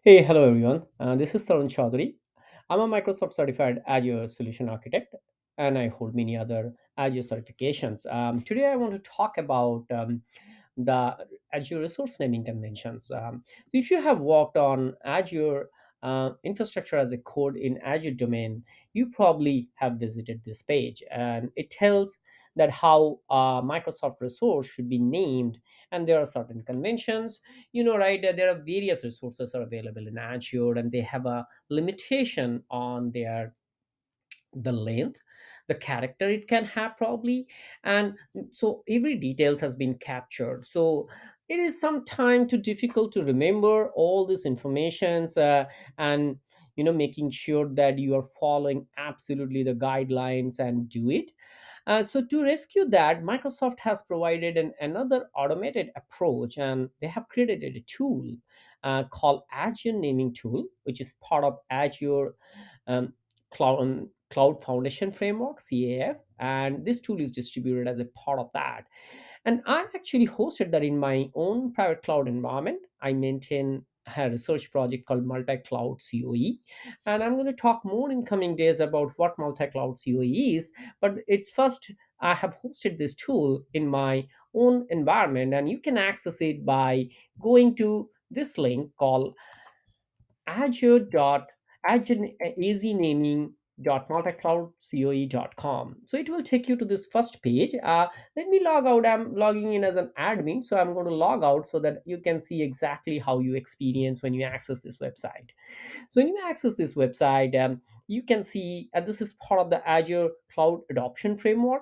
Hey, hello everyone. This is Tarun Chaudhary. I'm a Microsoft certified Azure solution architect and I hold many other Azure certifications. Today, I want to talk about the Azure resource naming conventions. So, if you have worked on Azure infrastructure as a code in Azure domain, you probably have visited this page and it tells that how a Microsoft resource should be named, and there are certain conventions. Right, there are various resources are available in Azure and they have a limitation on their the length, the character it can have probably, and so every details has been captured. So it is sometime too difficult to remember all these informations, and making sure that you are following absolutely the guidelines and do it. So to rescue that, Microsoft has provided another automated approach, and they have created a tool called Azure Naming Tool, which is part of Azure um, Cloud Foundation Framework (CAF), and this tool is distributed as a part of that. And I actually hosted that in my own private cloud environment. I maintain a research project called multi-cloud COE, and I'm going to talk more in coming days about what multi-cloud COE is. But it's first, I have hosted this tool in my own environment, and you can access it by going to this link called Azure dot Azure naming dot multicloudcoe.com. So it will take you to this first page. Let me log out. I'm logging in as an admin, so I'm going to log out so that you can see exactly how you experience when you access this website. So when you access this website, you can see this is part of the Azure Cloud Adoption Framework.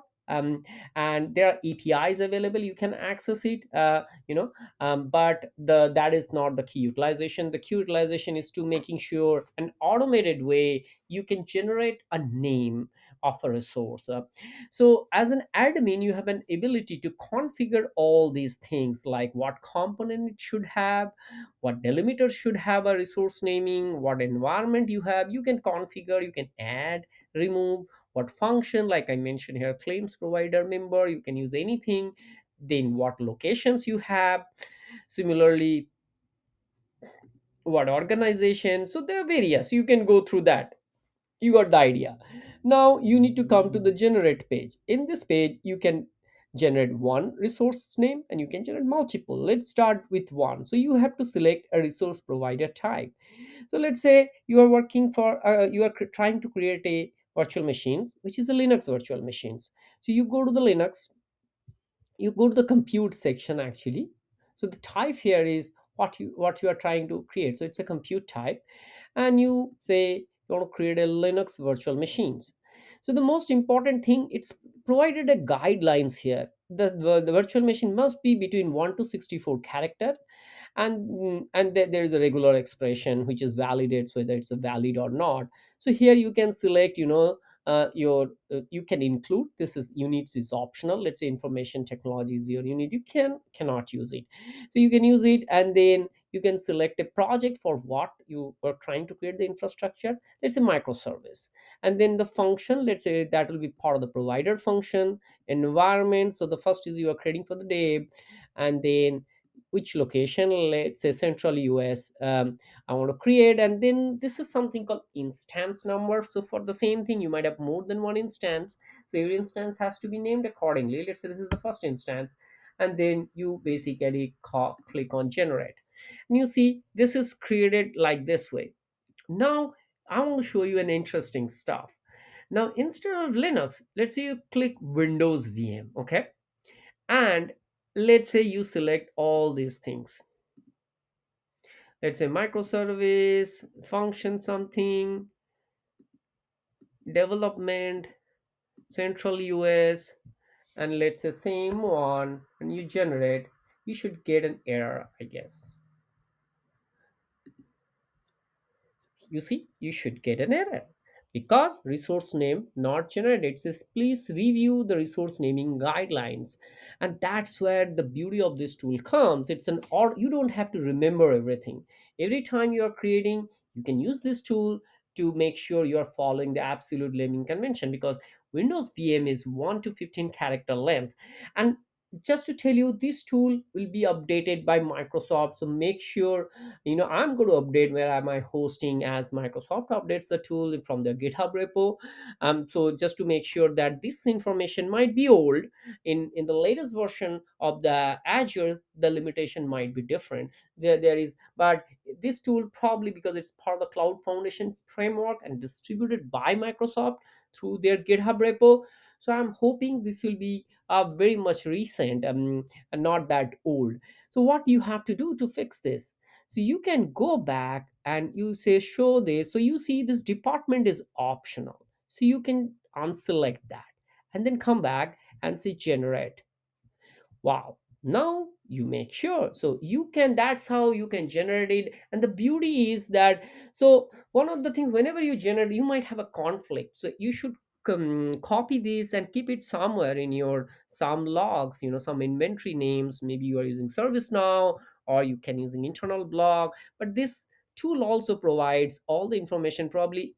And there are APIs available. You can access it. But that is not the key utilization. The key utilization is to making sure an automated way you can generate a name of a resource. So as an admin, you have an ability to configure all these things, like what component it should have, what delimiter should have a resource naming, what environment you have. You can configure, you can add, remove, what function, like I mentioned here, claims provider member, you can use anything. Then what locations you have, similarly what organization. So there are various, you can go through that. You got the idea. Now you need to come to the generate page. In this page you can generate one resource name and you can generate multiple. Let's start with one. So you have to select a resource provider type. So let's say you are working for you are trying to create a virtual machines, which is a Linux virtual machines. So you go to the Linux, you go to the compute section actually. So the type here is what you are trying to create. So it's a compute type, and you say you want to create a Linux virtual machines. So the most important thing, it's provided a guidelines here. The virtual machine must be between 1 to 64 character, and there is a regular expression which is validates whether it's a valid or not. So here you can select, your you can include, this is units is optional. Let's say information technology is your unit, you cannot use it. So you can use it, and then you can select a project for what you are trying to create the infrastructure. Let's say microservice, and then the function, let's say that will be part of the provider function. Environment, so the first is you are creating for the day, and then which location, let's say central US, I want to create. And then this is something called instance number. So for the same thing, you might have more than one instance, so every instance has to be named accordingly. Let's say this is the first instance, and then you basically click on generate, and you see this is created like this way. Now I want to show you an interesting stuff. Now instead of Linux, let's say you click Windows VM, okay, and let's say you select all these things. Let's say microservice function something, development, central US, and let's say same one, and you generate, you should get an error, I guess. You see, you should get an error because resource name not generated. It says please review the resource naming guidelines. And that's where the beauty of this tool comes. It's an or you don't have to remember everything. Every time you are creating, you can use this tool to make sure you are following the absolute naming convention, because Windows VM is 1 to 15 character length. And just to tell you, this tool will be updated by Microsoft, so make sure, I'm going to update where am I hosting, as Microsoft updates the tool from their GitHub repo. So just to make sure that this information might be old, in the latest version of the Azure, the limitation might be different. There is, but this tool, probably because it's part of the Cloud Foundation framework and distributed by Microsoft through their GitHub repo, so I'm hoping this will be very much recent, and not that old. So what you have to do to fix this, so you can go back and you say show this, so you see this department is optional, so you can unselect that and then come back and say generate. Wow, now you make sure, so you can, that's how you can generate it. And the beauty is that, so one of the things, whenever you generate, you might have a conflict, so you should copy this and keep it somewhere in your some logs, some inventory names, maybe you are using ServiceNow, or you can using internal blog. But this tool also provides all the information, probably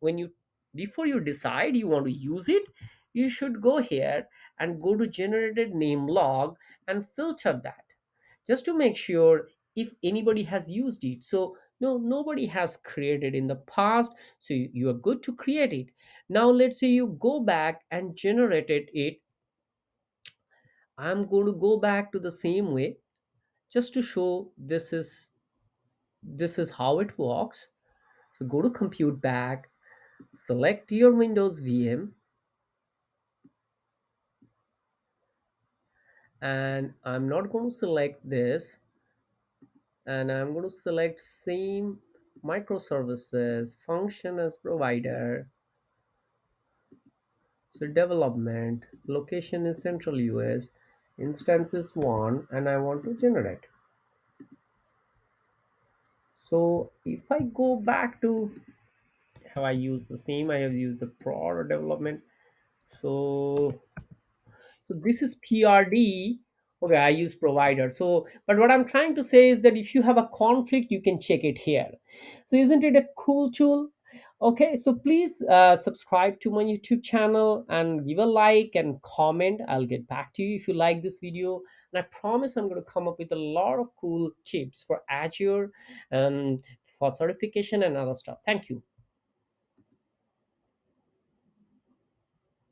when you, before you decide you want to use it, you should go here and go to generated name log and filter that, just to make sure if anybody has used it. So no, nobody has created in the past, so you are good to create it. Now let's say you go back and generated it. I'm going to go back to the same way, just to show this is how it works. So go to compute back, select your Windows VM, and I'm not going to select this, and I'm going to select same microservices function as provider. So development location is central US, instance is one, and I want to generate. So if I go back to, have I used the same, I have used the prod development. So this is PRD. Okay, I use provider. So, but what I'm trying to say is that if you have a conflict, you can check it here. So, isn't it a cool tool? Okay, so please subscribe to my YouTube channel and give a like and comment. I'll get back to you if you like this video. And I promise I'm going to come up with a lot of cool tips for Azure and for certification and other stuff. Thank you.